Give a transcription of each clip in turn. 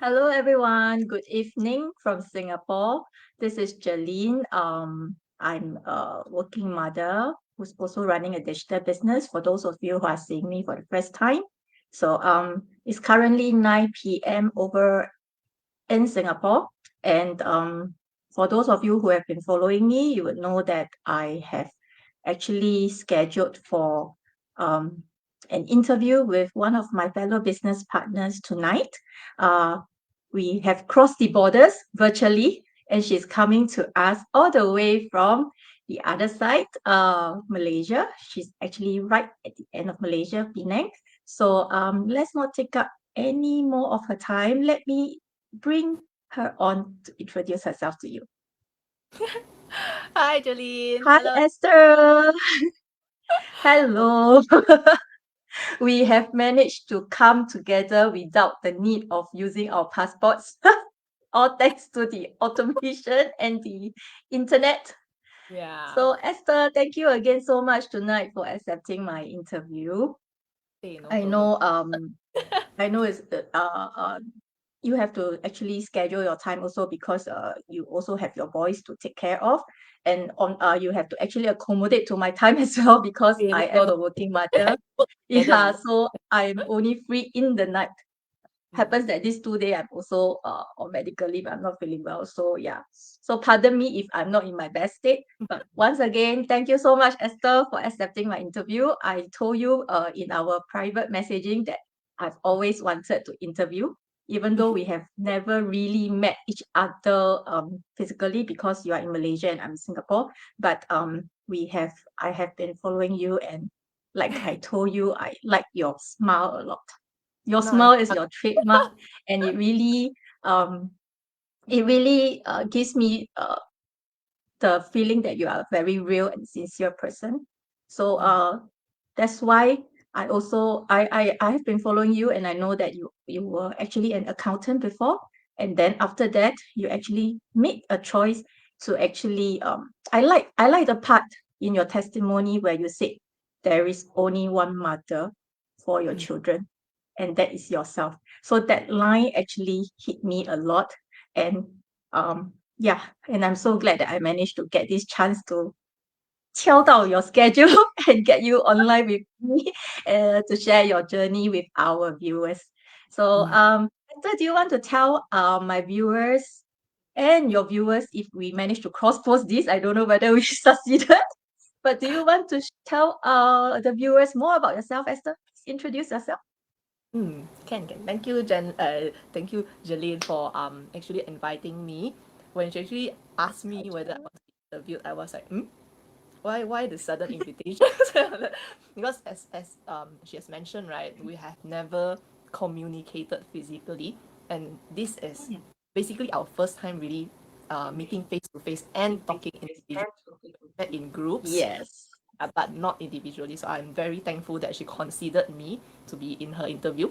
Hello, everyone. Good evening from Singapore. This is Jeline. I'm a working mother who's also running a digital business for those of you who are seeing me for the first time. It's currently 9 p.m. over in Singapore. And for those of you who have been following me, you would know that I have actually scheduled for um, an interview with one of my fellow business partners tonight. Uh, we have crossed the borders virtually, and she's coming to us all the way from the other side, Malaysia. She's actually right at the end of Malaysia, Penang. Let's not take up any more of her time. Let me bring her on to introduce herself to you. Hi, Jolene. Hi, Hello. Esther. Hello. We have managed to come together without the need of using our passports, all thanks to the automation and the internet. Yeah. So, Esther, thank you again so much tonight for accepting my interview. Hey, no I problem. know, I know you have to actually schedule your time also because you also have your boys to take care of, and you have to actually accommodate to my time as well because Hey, I no, am no. a working I mother. work together. Yeah, so I'm only free in the night. Mm. Happens that these 2 days I'm also on medical leave. I'm not feeling well. So yeah. So pardon me if I'm not in my best state. But once again, thank you so much, Esther, for accepting my interview. I told you in our private messaging that I've always wanted to interview, even though we have never really met each other physically because you are in Malaysia and I'm in Singapore. But I have been following you, and like I told you, I like your smile a lot. Your No, I, smile is your trademark, and um it really gives me the feeling that you are a very real and sincere person. So yeah. that's why I have been following you, and I know that you were actually an accountant before, and then after that you actually made a choice to actually I like the part in your testimony where you said there is only one mother for your Mm. children, and that is yourself. So that line actually hit me a lot. And yeah, and I'm so glad that I managed to get this chance to 敲到 your schedule and get you online with me to share your journey with our viewers. So, Mm. Esther, do you want to tell my viewers and your viewers if we managed to cross post this? I don't know whether we succeeded, but do you want to tell the viewers more about yourself, Esther? Introduce yourself. Can. Thank you, Jolene, for actually inviting me. When she actually asked me whether I Pleasure. want to be interviewed, I was like, why the sudden invitation? Because as she has mentioned, right, we have never communicated physically, and this is Mm. basically our first time really meeting face to face and talking individually in groups, Yes. but not individually. So I'm very thankful that she considered me to be in her interview.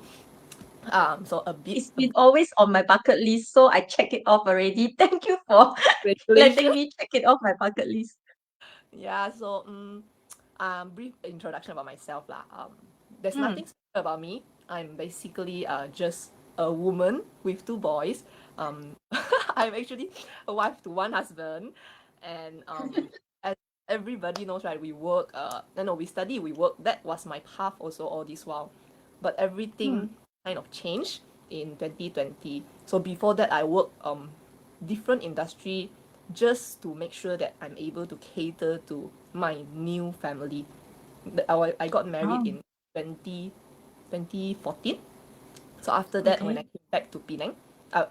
So It's a been always on my bucket list, so I check it off already. Thank you for bit letting congratulations. me check it off my bucket list. Yeah. So brief introduction about myself lah. There's Mm. nothing special about me. I'm basically just a woman with two boys. I'm actually a wife to one husband, and as everybody knows, right, we work. No, we study, we work. That was my path also all this while, but Mm. everything kind of changed in 2020. So before that, I worked different industry just to make sure that I'm able to cater to my new family. I got married Oh, in 2014. So after that, when I okay. came back to Penang,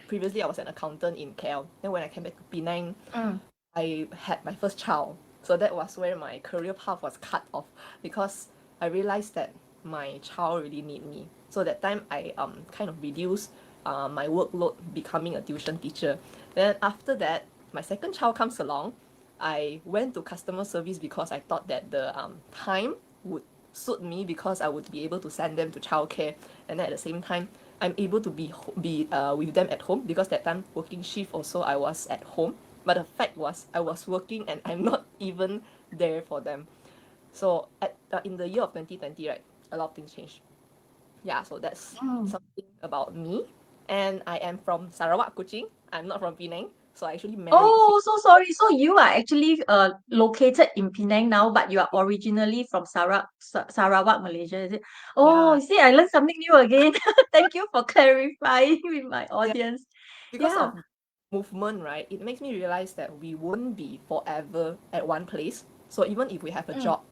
previously I was an accountant in KL. Then when I came back to Penang, Mm. I had my first child. So that was where my career path was cut off because I realized that my child really need me. So that time I kind of reduced my workload becoming a tuition teacher. Then after that, my second child comes along. I went to customer service because I thought that the time would suit me because I would be able to send them to childcare, and then at the same time I'm able to be with them at home because that time working shift also I was at home. But the fact was I was working and I'm not even there for them. So in the year of 2020, right, a lot of things changed. Yeah, so that's Mm. something about me. And I am from Sarawak, Kuching. I'm not from Penang. So I actually married here. Oh, so sorry. So you are actually located in Penang now, but you are originally from Sarawak, Malaysia, is it? Oh, Yeah, you see, I learned something new again. Thank you for clarifying with my yeah. audience. Because Yeah. of movement, right? It makes me realize that we won't be forever at one place. So even if we have a Mm, job,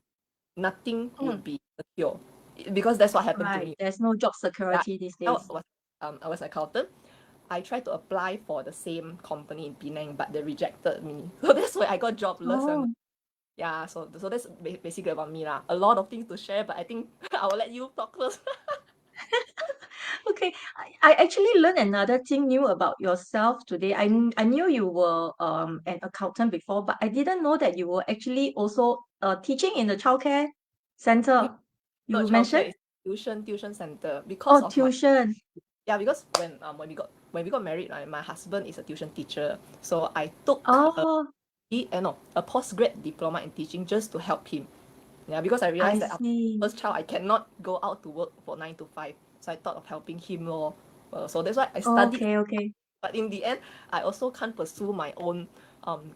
nothing would mm. be secure. Because that's what happened to Right. me. There's no job Yeah, security these I days. was I was accountant. I tried to apply for the same company in Penang, but they rejected me. So that's why I got jobless. And Oh. yeah, so that's basically about me lah. A lot of things to share, but I think I will let you talk first. Okay, I actually learned another thing new about yourself today. I knew you were an accountant before, but I didn't know that you were actually also teaching in the childcare center. Not You mentioned? childcare, it's tuition center because Oh, of my tuition. yeah, because when we got married, right, my husband is a tuition teacher, so I took Oh, a postgrad diploma in teaching just to help him. Yeah, because I I realized that after see. first child I cannot go out to work for 9 to 5, so I thought of helping him more. So that's why I studied, Okay, okay. but in the end, I also can't pursue my own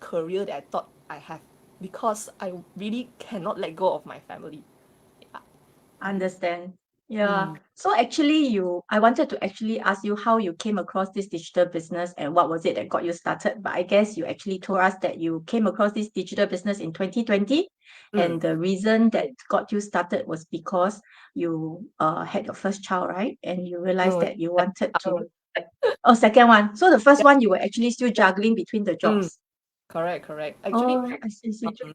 career that I thought I have because I really cannot let go of my family. Yeah. Understand. Yeah. Mm. So actually I wanted to actually ask you how you came across this digital business and what was it that got you started. But I guess you actually told us that you came across this digital business in 2020. And Mm. the reason that got you started was because you had your first child, right? And you realized No, that you wanted to, oh, second one. So the first yeah. one, you were actually still juggling between the Mm. jobs. Correct, correct. Actually, Oh, I see. um,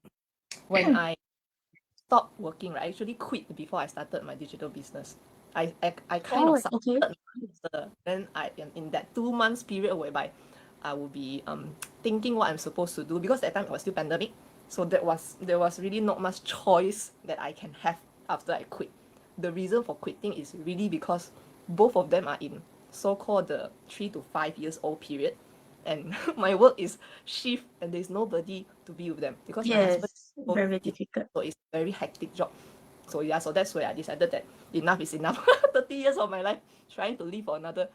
when I stopped working, right, I actually quit before I started my digital business. I kind of Oh, started okay. my master, then I in that 2 months period whereby I will be thinking what I'm supposed to do because that time it was still pandemic, so there was really not much choice that I can have after I quit. The reason for quitting is really because both of them are in so-called the 3 to 5 years old period, and my work is shift and there's nobody to be with them because my husband Yes, very difficult. so it's a very hectic job. So yeah, so that's where I decided that enough is enough. 30 years of my life trying to live for another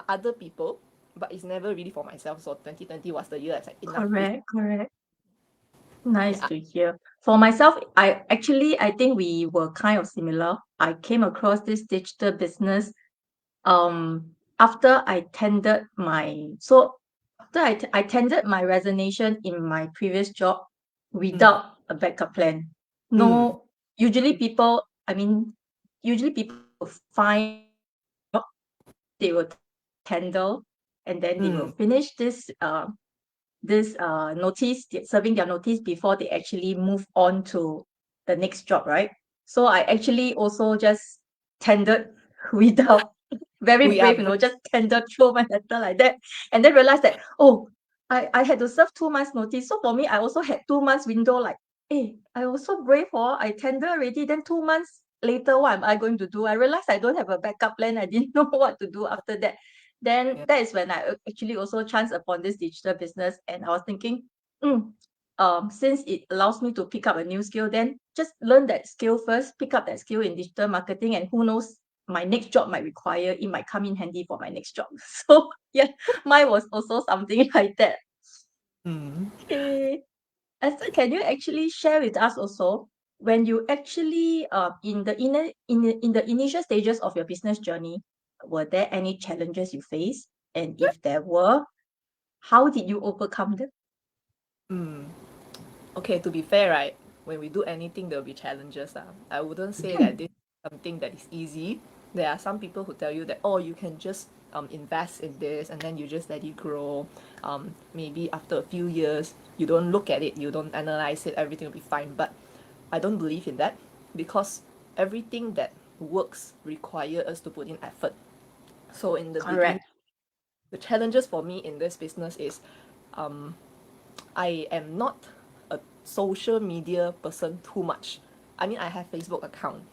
other people, but it's never really for myself. So 2020 was the year I said enough is Correct, correct. Nice yeah. to hear. For myself, I think we were kind of similar. I came across this digital business after I tendered my so after I tendered my resignation in my previous job Mm, without a backup plan. mm, No, usually people, I mean, usually people will find job, they will tender and then they will mm, finish this notice, serving their notice before they actually move on to the next job, right? So I actually also just tendered without very we are brave, just tendered throw my letter like that, and then realized that oh, I had to serve 2 months notice. So for me, I also had 2 months window. Like, hey, I was so brave, I tender already. Then 2 months later, what am I going to do? I realized I don't have a backup plan. I didn't know what to do after that. Then yeah. that is when I actually also chanced upon this digital business, and I was thinking, mm, since it allows me to pick up a new skill, then just learn that skill first, pick up that skill in digital marketing, and who knows, my next job might require, it might come in handy for my next job. So yeah, mine was also something like that. Mm. Okay. Esther, can you actually share with us also when you actually in the initial stages of your business journey, were there any challenges you faced? And if there were, how did you overcome them? Mm. Okay, to be fair, right, when we do anything, there will be challenges. I wouldn't say that this is something that is easy. There are some people who tell you that, oh, you can just invest in this and then you just let it grow. Maybe after a few years, you don't look at it, you don't analyze it, everything will be fine. But I don't believe in that because everything that works require us to put in effort. So in the beginning, Correct. the challenges for me in this business is um, I am not a social media person too much. I mean, I have Facebook account.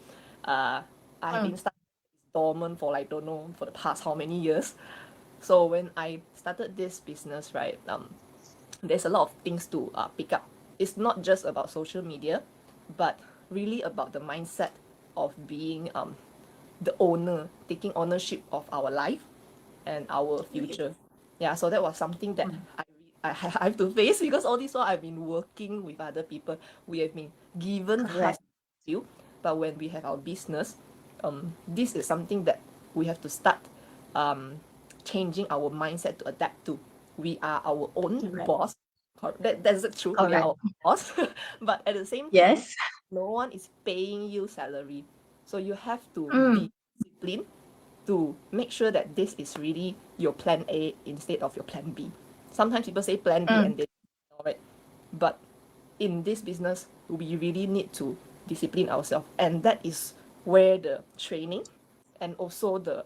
I have Mm, Insta dormant for like don't know for the past how many years. So when I started this business, right, there's a lot of things to pick up. It's not just about social media, but really about the mindset of being the owner, taking ownership of our life and our future. Yeah, so that was something that Mm. I have to face because all this while I've been working with other people. We have been given tasks Correct. to do, but when we have our business, this is something that we have to start um, changing our mindset to adapt to. We are our own Correct. boss. That's true. We are Correct. our boss, but at the same time, Yes. no one is paying you salary, so you have to Mm. be disciplined to make sure that this is really your plan A instead of your plan B. Sometimes people say plan B Mm. and they ignore it, but in this business, we really need to discipline ourselves, and that is where the training and also the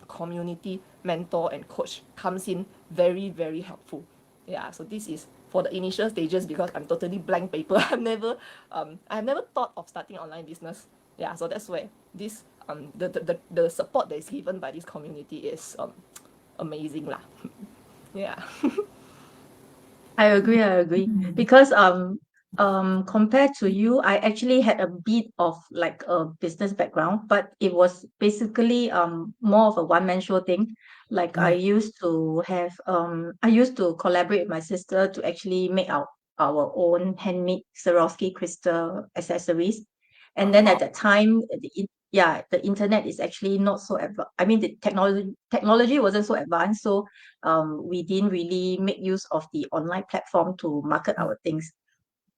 community mentor and coach comes in very very helpful. Yeah, so this is for the initial stages because I'm totally blank paper. I've never thought of starting online business. Yeah, so that's where this the support that is given by this community is amazing lah. Yeah. I agree. Because compared to you, I actually had a bit of like a business background, but it was basically more of a one-man show thing. Like Mm. I used to collaborate with my sister to actually make our own handmade Swarovski crystal accessories. And then at Wow. that time, the internet is actually not so I mean, the technology wasn't so advanced, so we didn't really make use of the online platform to market Mm, our things.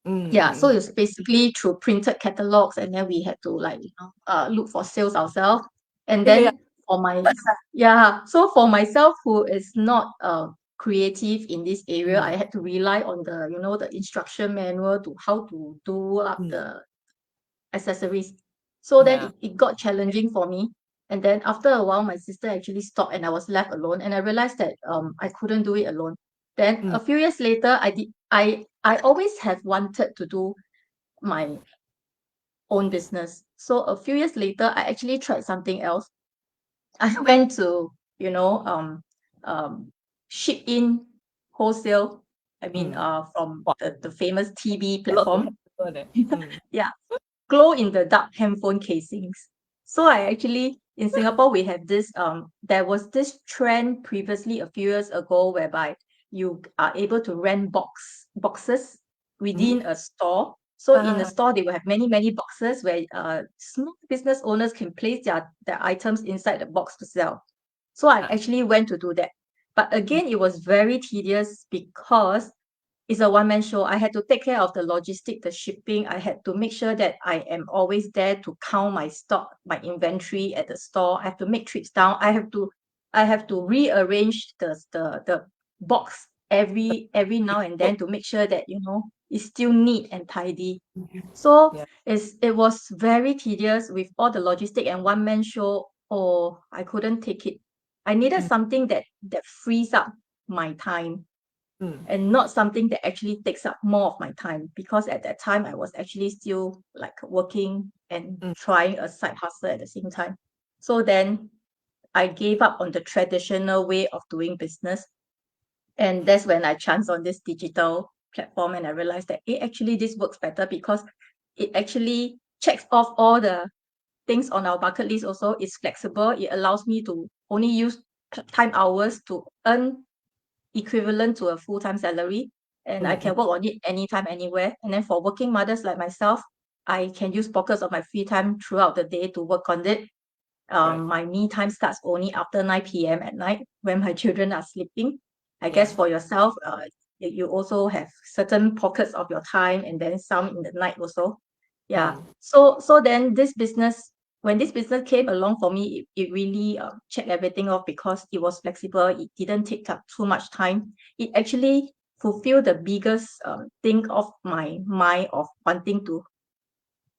mm, Yeah, so mm. it's basically through printed catalogs, and then we had to like, look for sales ourselves. And Yeah, yeah. then for my so for myself who is not creative in this area, Mm, I had to rely on the instruction manual to how to do up mm. the accessories. So then Yeah. it got challenging for me. And then after a while, my sister actually stopped and I was left alone. And I realized that I couldn't do it alone. Then Mm, a few years later, I always have wanted to do my own business. So a few years later, I actually tried something else. I went to, you know, um, ship in wholesale. I mean, mm. from Wow, the famous TB a lot to platform. handle there. Mm, Yeah, glow in the dark handphone casings. So I actually in Singapore we have this there was this trend previously a few years ago whereby you are able to rent boxes mm. within a store. So in the Ah, store they will have many boxes where small business owners can place their items inside the box to sell. So I ah, actually went to do that. But mm, again, it was very tedious because it's a one man show. I had to take care of the logistic, the shipping. I had to make sure that I am always there to count my stock, my inventory at the store. I have to make trips down. I have to rearrange the box every now and oh, then to make sure that it's still neat and tidy. So yeah. it was very tedious with all the logistic and one man show. Oh, I couldn't take it. I needed Mm, something that frees up my time mm, and not something that actually takes up more of my time, because at that time I was actually still like working and mm, trying a side hustle at the same time. So then I gave up on the traditional way of doing business, and that's when I chanced on this digital platform and I realized that actually this works better because it actually checks off all the things on our bucket list. Also, it's flexible. It allows me to only use time hours to earn equivalent to a full-time salary, and I mm, mm. can work on it anytime, anywhere. And then for working mothers like myself, I can use pockets of my free time throughout the day to work on it. Correct. My me time starts only after 9 p.m. at night when my children are sleeping. I guess Yeah. for yourself, you also have certain pockets of your time and then some in the night also. Yeah. Mm, So then when this business came along for me, it really checked everything off because it was flexible. It didn't take up too much time. It actually fulfilled the biggest thing of my mind of wanting to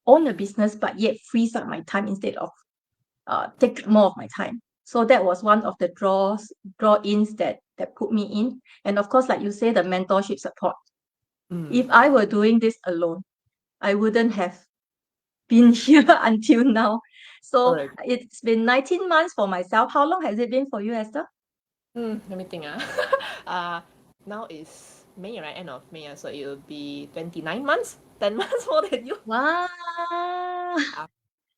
own a business, but yet frees up my time instead of take more of my time. So that was one of the draw-ins that put me in. And of course, like you say, the mentorship support. mm. If I were doing this alone, I wouldn't have been here until now. So Correct. it's been 19 months for myself. How long has it been for you, Esther? Let me think. Uh, now is May, right? End of May, so it will be 29 months, 10 months more than you. Wow, Ah,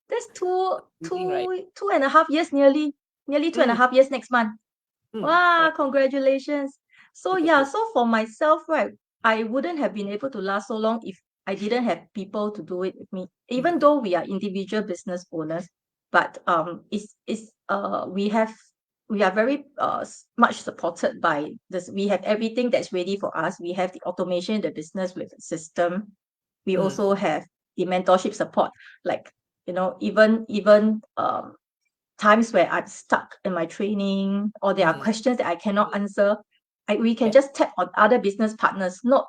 that's two, amazing, right? two, 2.5 years nearly two and a Mm, half years next month. Wow, Correct. congratulations. So Thank you, yeah, thank so for myself, right, I wouldn't have been able to last so long if I didn't have people to do it with me. you. Even though we are individual business owners, but we are very much supported by this. We have everything that's ready for us. We have the automation in the business with the system. We Mm, also have the mentorship support, like even times where I'm stuck in my training or there are mm, questions that I cannot answer, we can yeah. just tap on other business partners, not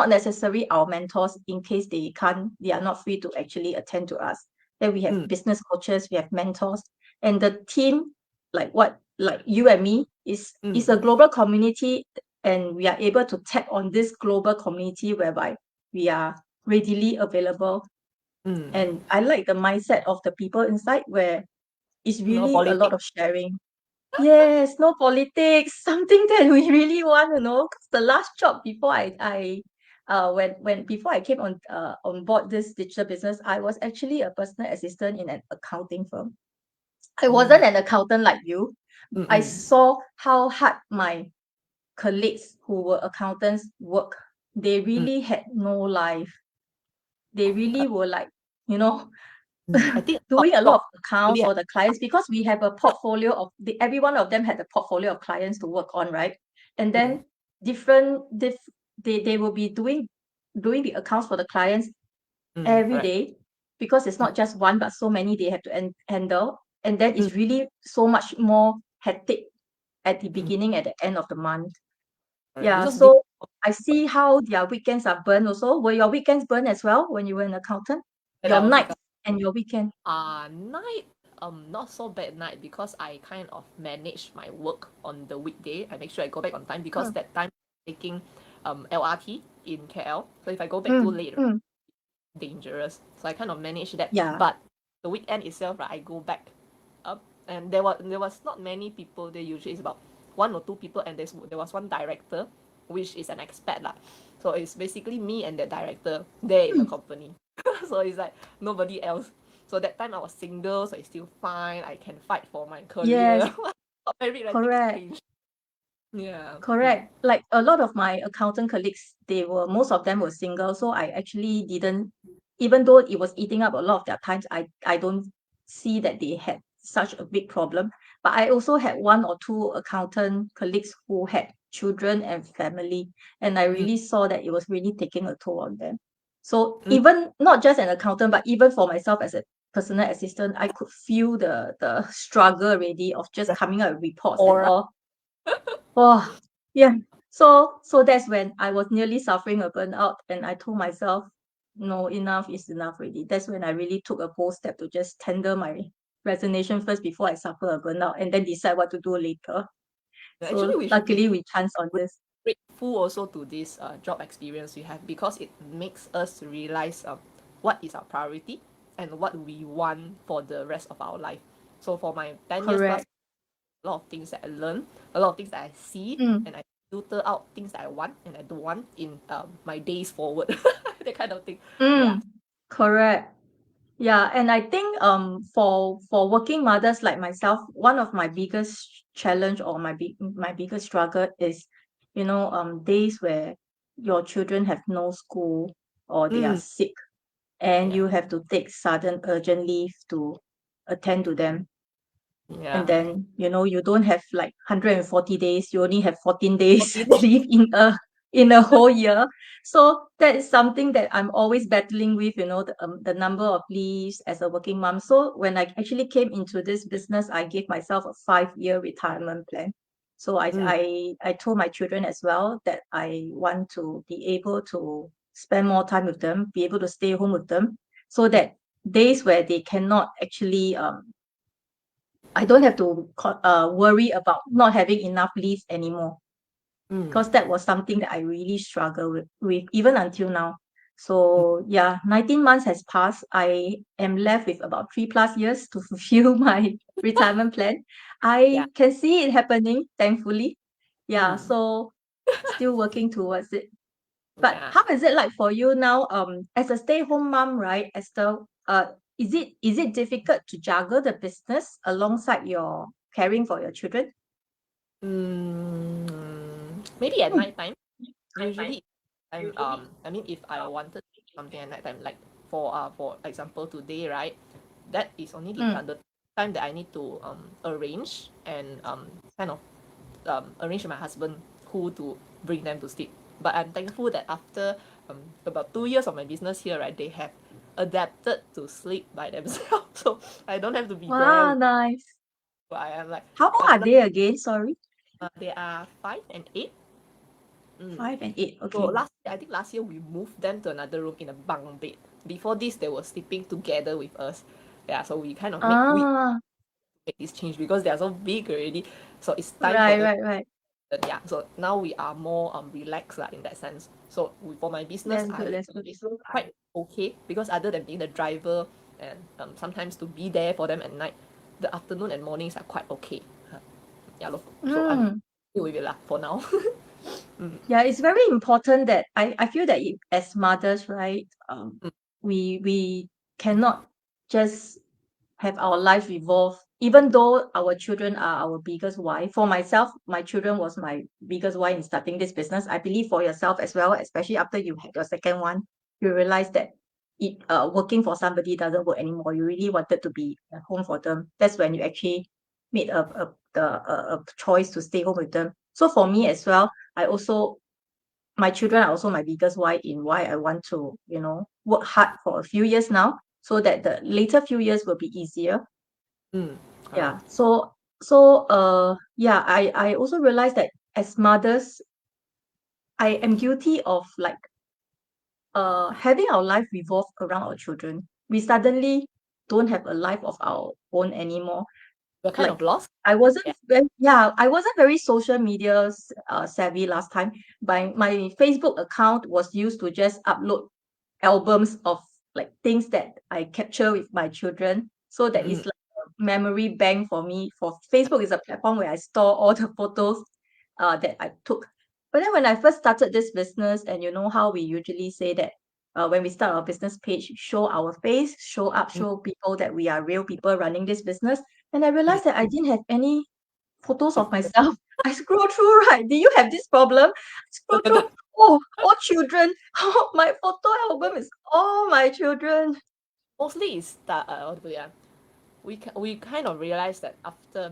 necessarily our mentors in case they are not free to actually attend to us. Then we have Mm, business coaches, we have mentors, and the team, like you and me, is a mm, global community, and we are able to tap on this global community whereby we are readily available. mm. And I like the mindset of the people inside where it's No really a lot politics. of sharing. Yes, no politics, something that we really want, 'cause the last job before when before I came on board this digital business, I was actually a personal assistant in an accounting firm. I wasn't Oh. an accountant like you. I Mm-mm. saw how hard my colleagues who were accountants work. They Mm. really had no life. They really were like, you know, I think a lot doing a lot job of accounts really have for the clients because we have a portfolio every one of them had a portfolio of clients to work on, right? And mm, then different diff, they will be doing the accounts for the clients every correct. day because it's not just one but so many they have to handle. And then Mm, it's really so much more hectic at the mm, beginning, at the end of the month. correct. Yeah, Because this so I see how their weekends are burned also. Were your weekends burned as well when you were an accountant? when Your I was nights account and your weekend? night, not so bad night because I kind of manage my work on the weekday. I make sure I go back on time because Uh, that time taking LRT in KL. So if I go back too mm, late, mm. dangerous. So I kind of manage that. Yeah. But the weekend itself, right, I go back up, and there was not many people there. Usually it's about one or two people, and there was one director, which is an expat lah. So it's basically me and the director there in the Mm. company. So it's like nobody else. So that time I was single, so it's still fine. I can fight for my career. Yes, Got married, and things correct. change. Yeah. Mm. Correct. Like a lot of my accountant colleagues, most of them were single. So I actually didn't, even though it was eating up a lot of their times, I don't see that they had such a big problem. But I also had one or two accountant colleagues who had children and family. And I Mm. really saw that it was really taking a toll on them. So Mm. even not just an accountant, but even for myself as a personal assistant, I could feel the struggle already of just coming up with reports and Or all. Oh, yeah. So that's when I was nearly suffering a burnout, and I told myself, no, enough is enough already. That's when I really took a bold step to just tender my resignation first before I suffer a burnout, and then decide what to do later. actually, So we should be luckily, we chanced on this. grateful also to this job experience we have because it makes us realize what is our priority and what we want for the rest of our life. So for my 10 years plus, Correct. a lot of things that I learn, a lot of things that I see, Mm, and I filter out things that I want and I don't want in my days forward, that kind of thing. Yeah. mm, correct. Yeah, and I think for working mothers like myself, one of my biggest challenge or my biggest struggle is, days where your children have no school or they are Mm, sick and yeah. you have to take sudden urgent leave to attend to them. And Yeah. then, you don't have like 140 days, you only have 14 days 14. leave in a whole year. So that is something that I'm always battling with, the number of leaves as a working mom. So when I actually came into this business, I gave myself a 5-year retirement plan. So I, Mm, I I told my children as well that I want to be able to spend more time with them, be able to stay home with them, so that days where they cannot actually I don't have to worry about not having enough leave anymore, mm, because that was something that I really struggle with even until now. mm, So yeah, 19 months has passed. I am left with about 3+ years to fulfill my retirement plan. yeah. I can see it happening, thankfully. Yeah, Mm, so still working towards it. But yeah. how is it like for you now, as a stay-home mom, right, Esther? Is it difficult to juggle the business alongside your caring for your children? Maybe at Hmm. night time. Usually, I mean, if I wanted something at night time, like for example today, right? That is only Mm. the time that I need to arrange and kind of arrange with my husband who to bring them to sleep. But I'm thankful that after about 2 years of my business here, right, they have adapted to sleep by themselves, so I don't have to be there Wow, with. nice. I am like, How old are they again? Sorry. they are 5 and 8. Mm. 5 and 8. So Okay. I think last year we moved them to another room in a bunk bed. Before this, they were sleeping together with us. Yeah, so we kind of Ah, make this change because they are so big already. So it's time for right, them. right, right. Yeah, so now we are more relaxed in that sense. So for my business, That's good. I That's good. quite okay because other than being the driver and sometimes to be there for them at night, the afternoon and mornings are quite okay. Yeah, look, so I'm Mm. okay with it lah for now. Yeah, it's very important that I feel that as mothers, right, we cannot just have our life revolve, even though our children are our biggest why. For myself, my children was my biggest why in starting this business. I believe for yourself as well, especially after you had your second one, you realize that working for somebody doesn't work anymore. You really wanted to be at home for them. That's when you actually made a choice to stay home with them. So for me as well, I also my children are also my biggest why in why I want to, work hard for a few years now so that the later few years will be easier. Mm, Yeah. correct. So I also realized that as mothers, I am guilty of like having our life revolve around our children. We suddenly don't have a life of our own anymore. We're kind of Like lost. Yeah. I wasn't very social media savvy last time. My Facebook account was used to just upload albums of like things that I capture with my children. So that is Mm-mm. like a memory bank for me. For Facebook is a platform where I store all the photos that I took. But then when I first started this business, and you know how we usually say that when we start our business page, show our face, show people that we are real people running this business. And I Mm. realized that I didn't have any photos of myself. I scroll through, right? Do you have this problem? I scroll through, oh, all children. Oh, my photo album is all my children. Mostly is that what to put it, we kind of realized that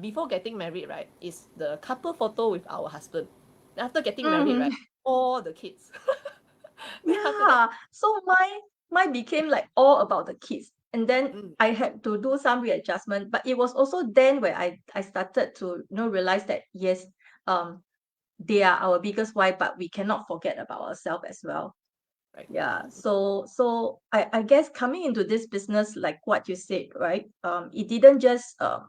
before getting married, right, is the couple photo with our husband. Then after getting married, Mhm. right, all the kids. Then after that, Yeah. So mine became like all about the kids. And then mm, I had to do some readjustment. But it was also then where I started to realize that yes, um, they are our biggest why, but we cannot forget about ourselves as well. right. Yeah. So I guess coming into this business, like what you said, right? It didn't just um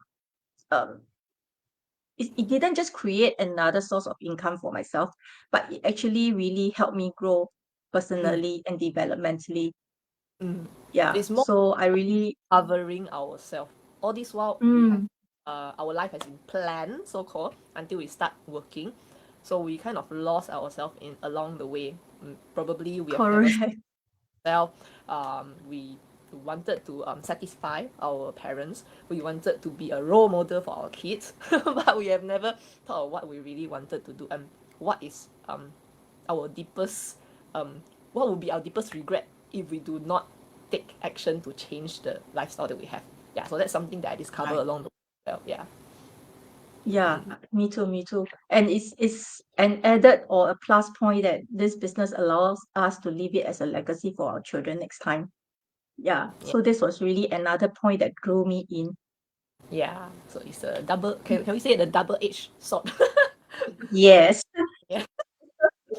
it didn't just create another source of income for myself, but it actually really helped me grow Mm, personally and developmentally. mm. Yeah. It's more So I really covering ourselves. All this while we have mm, our life has been planned, so called, until we start working. So we kind of lost ourselves in along the way. Probably we have never correct. well, we wanted to satisfy our parents. We wanted to be a role model for our kids, but we have never thought of what we really wanted to do and what is our deepest what would be our deepest regret if we do not take action to change the lifestyle that we have. Yeah, so that's something that I discovered Right. along the way. Well, yeah. Yeah, Mm. me too, me too. And it's an added or a plus point that this business allows us to leave it as a legacy for our children next time. Yeah. Yeah. So this was really another point that drew me in. Yeah. So it's a double. Can we say the double-edged sword? Yes. Yeah.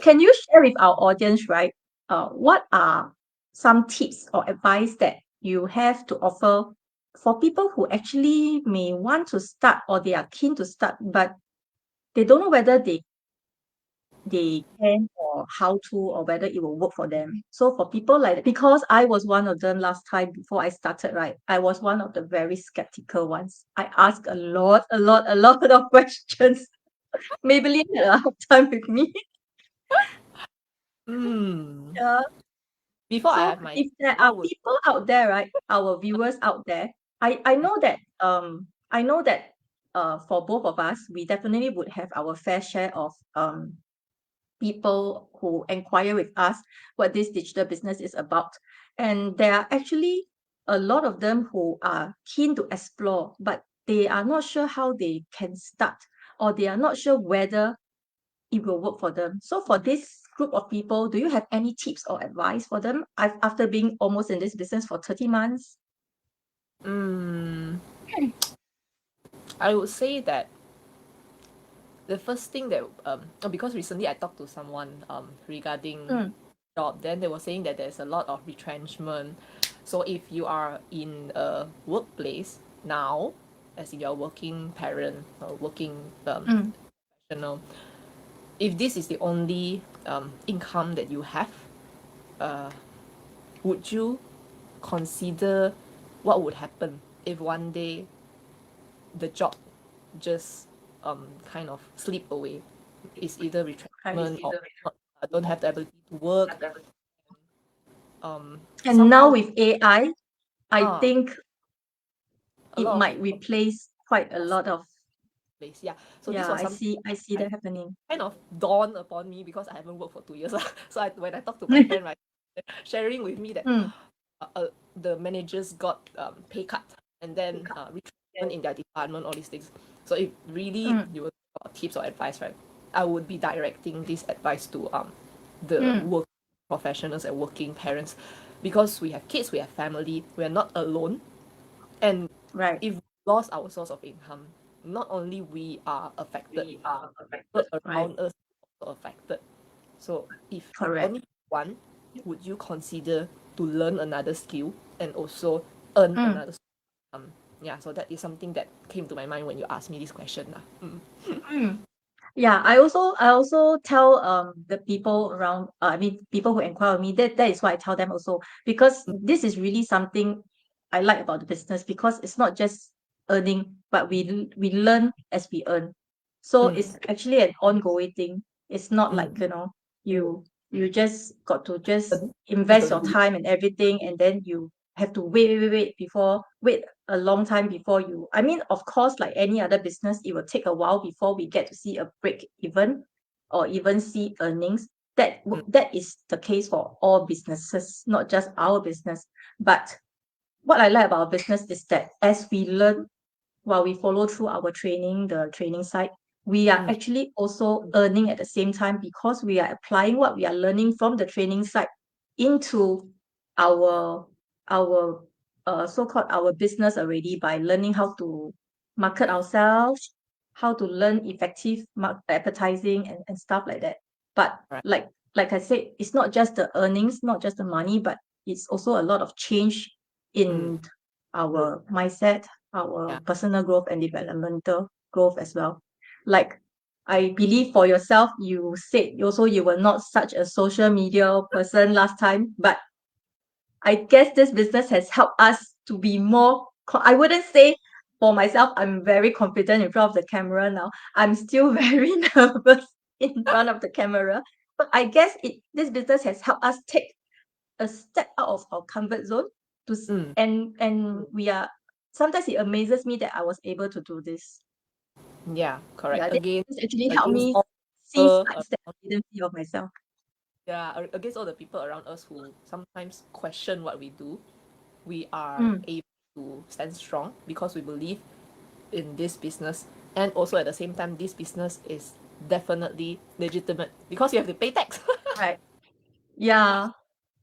Can you share with our audience, right? What are some tips or advice that you have to offer for people who actually may want to start or they are keen to start, but they don't know whether they can or how to or whether it will work for them. So for people like that, because I was one of them last time before I started, right? I was one of the very skeptical ones. I asked a lot of questions. Maybelline had a hard time with me. Mm. Yeah. Before I So have my, if there what are would people out there, right, our viewers out there, I know that for both of us, we definitely would have our fair share of people who inquire with us what this digital business is about. And there are actually a lot of them who are keen to explore, but they are not sure how they can start, or they are not sure whether it will work for them. So for this group of people, do you have any tips or advice for them after being almost in this business for 30 months? Mm, I would say that the first thing that because recently I talked to someone regarding Mm, job, then they were saying that there's a lot of retrenchment. So if you are in a workplace now, as in you're a working parent or working mm, professional, if this is the only income that you have, uh, would you consider what would happen if one day the job just kind of slip away? It's either right. retrenchment or not, don't have the ability to work. And now Somehow, with I ah, think a it lot might of replace quite a lost lot of, place. Yeah. So this yeah, was something I see I that happening. kind of dawned upon me because I haven't worked for 2 years. So when I talked to my friend, right, sharing with me that Mm, the managers got pay cut and then retrenchment in their department, all these things. So if really mm, you were about tips or advice, right, I would be directing this advice to the mm, work professionals and working parents, because we have kids, we have family, we are not alone, and right, if we lost our source of income, not only we are affected, people right, around us are also affected. So if correct. only one, would you consider to learn another skill and also earn Mm. another yeah, so that is something that came to my mind when you asked me this question lah. Mm. Yeah, I also tell the people around, I mean people who inquire with me, that is what I tell them also, because this is really something I like about the business, because it's not just earning, but we learn as we earn. So Mm, it's actually an ongoing thing. It's not like, mm, you you just got to just mm. invest your time and everything, and then you have to wait a long time before you, I mean, of course, like any other business, it will take a while before we get to see a break even, or even see earnings. Mm, That is the case for all businesses, not just our business. But what I like about our business is that as we learn, while we follow through our training, the training side, we are mm, actually also earning at the same time, because we are applying what we are learning from the training side into our our so-called our business already, by learning how to market ourselves, how to learn effective advertising, and stuff like that. But right. like I said, it's not just the earnings, not just the money, but it's also a lot of change Mm, in our mindset, our yeah. personal growth and developmental growth as well. Like, I believe for yourself, you said also you were not such a social media person last time, but I guess this business has helped us to be more. I wouldn't say for myself, I'm very confident in front of the camera now. I'm still very nervous in front of the camera. But I guess this business has helped us take a step out of our comfort zone Mm, and we are, sometimes it amazes me that I was able to do this. yeah, correct. Yeah, this actually helped Against me all see people sides that I didn't see of myself. yeah, against all the people around us who sometimes question what we do, we are Mm, able to stand strong because we believe in this business, and also at the same time this business is definitely legitimate because you have to pay tax. right. Yeah.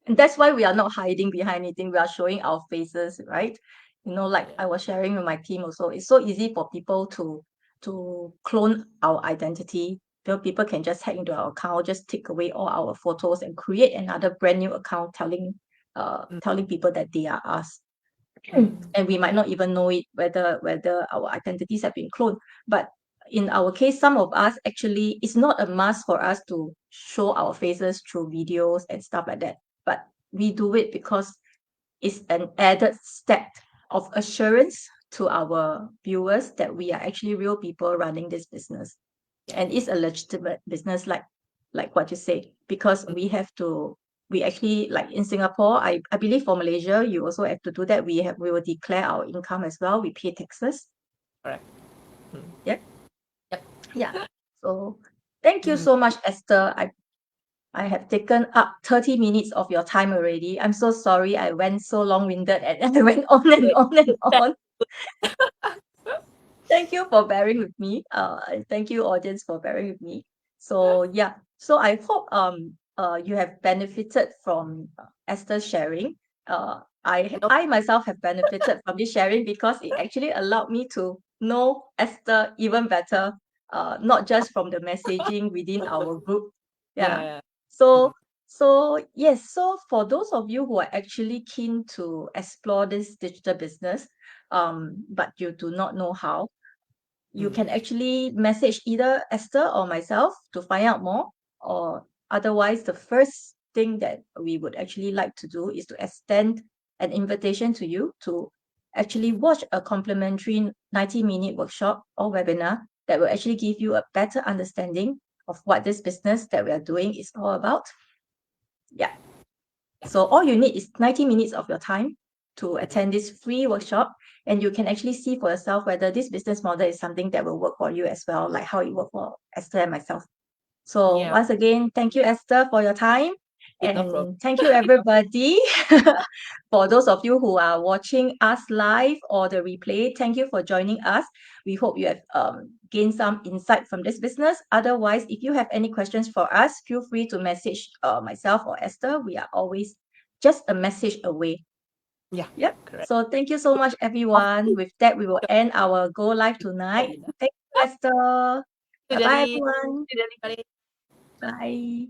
And that's why we are not hiding behind anything. We are showing our faces, right? Like Yeah. I was sharing with my team also, it's so easy for people to clone our identity. People can just hack into our account, just take away all our photos and create another brand new account Mm, telling people that they are us. mm, And we might not even know it, whether our identities have been cloned. But in our case, some of us actually, it's not a must for us to show our faces through videos and stuff like that, but we do it because it's an added step of assurance to our viewers that we are actually real people running this business, yeah. and it's a legitimate business, like what you say, because Mm, we actually, like in Singapore, I believe for Malaysia you also have to do that. We will declare our income as well, we pay taxes. correct. Yeah. Yep. Yeah. So thank you so much, Esther. I have taken up 30 minutes of your time already. I'm so sorry I went so long-winded and I went on and on and on. Thank you for bearing with me. Thank you, audience, for bearing with me. So yeah, so I hope you have benefited from Esther's sharing. No, I myself have benefited from this sharing because it actually allowed me to know Esther even better. Not just from the messaging within our group. Yeah. yeah. So yes. So for those of you who are actually keen to explore this digital business, but you do not know how, you can actually message either Esther or myself to find out more, or otherwise, the first thing that we would actually like to do is to extend an invitation to you to actually watch a complimentary 90-minute workshop or webinar that will actually give you a better understanding of what this business that we are doing is all about. Yeah. So all you need is 90 minutes of your time to attend this free workshop, and you can actually see for yourself whether this business model is something that will work for you as well, like how it worked for Esther and myself. So Yeah. once again, thank you, Esther, for your time. No problem. And thank you, everybody. For those of you who are watching us live or the replay, thank you for joining us. We hope you have gained some insight from this business. Otherwise, if you have any questions for us, feel free to message myself or Esther. We are always just a message away. Yeah. Yep. Correct. So thank you so much, Off everyone. With that, we will end our Go Live tonight. webinar. Thank you, Esther. To Bye bye, Jelly. everyone. To Jelly. Bye.